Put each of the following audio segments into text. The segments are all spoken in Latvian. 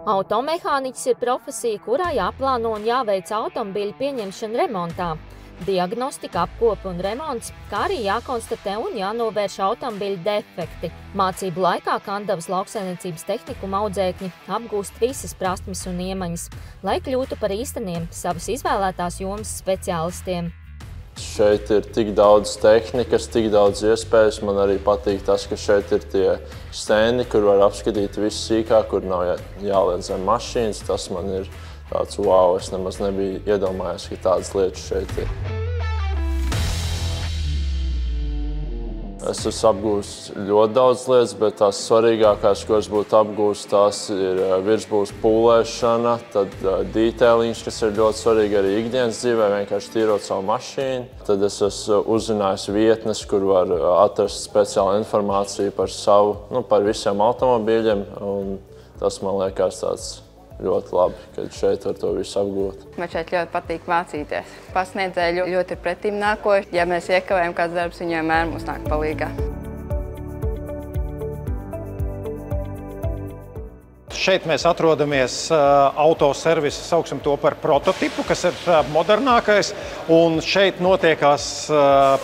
Automehāniķis ir profesija, kurā jāplāno un jāveic automobiļu pieņemšana remontā, diagnostika, apkope un remonts, kā arī jākonstatē un jānovērš automobiļu defekti. Mācību laikā Kandavas lauksaimniecības tehnikuma audzēkņi apgūst visas prasmes un iemaņas, lai kļūtu par īsteniem savas izvēlētās jomas speciālistiem. Šeit ir tik daudz tehnikas, tik daudz iespējas. Man arī patīk tas, ka šeit ir tie stendi, kur var apskatīt visu sīkāk, kur nav jāliek zem mašīnas. Tas man ir tāds wow, es nemaz nebiju iedomājies, ka tādas lietas šeit ir. Es esmu apgūst ļoti daudz lietas, bet tās svarīgākās, ko es būtu apgūst, tās ir virsbūves pūlēšana, tad detailiņš, kas ir ļoti svarīgi arī ikdienas dzīvē, vienkārši tīrot savu mašīnu. Tad es esmu uzzinājis vietnes, kur var atrast speciālu informāciju par par visiem automobīļiem, un tas man liekas tāds ļoti labi, kad šeit var to visu apgūt. Man šeit ļoti patīk mācīties. Pasniedzēji ļoti ir pretim nākoši. Ja mēs iekavējam kāds darbs, viņi vienmēr mums nāk palīgā. Šeit mēs atrodamies autoservisa, sauksim to par prototipu, kas ir modernākais. Un šeit notiekās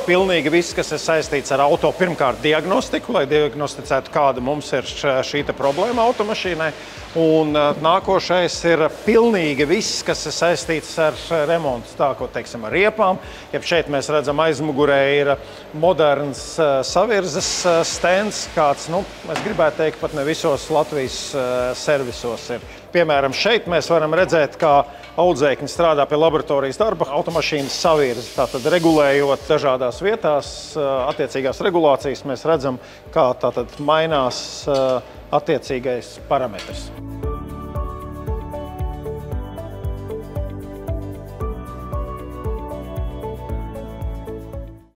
pilnīgi viss, kas ir saistīts ar auto pirmkārt diagnostiku, lai diagnosticētu, kāda mums ir šī problēma automašīnai. Un nākošais ir pilnīgi viss, kas ir saistīts ar remontu, tā ko teiksim ar riepām. Ja šeit mēs redzam aizmugurē ir moderns savirzes stends, kāds, es gribētu teikt, pat ne visos Latvijas servisos ir. Piemēram, šeit mēs varam redzēt, kā audzēkņi strādā pie laboratorijas darba, automašīnas savirzi. Tātad regulējot dažādās vietās, attiecīgās regulācijas, mēs redzam, kā tātad mainās attiecīgais parametrs.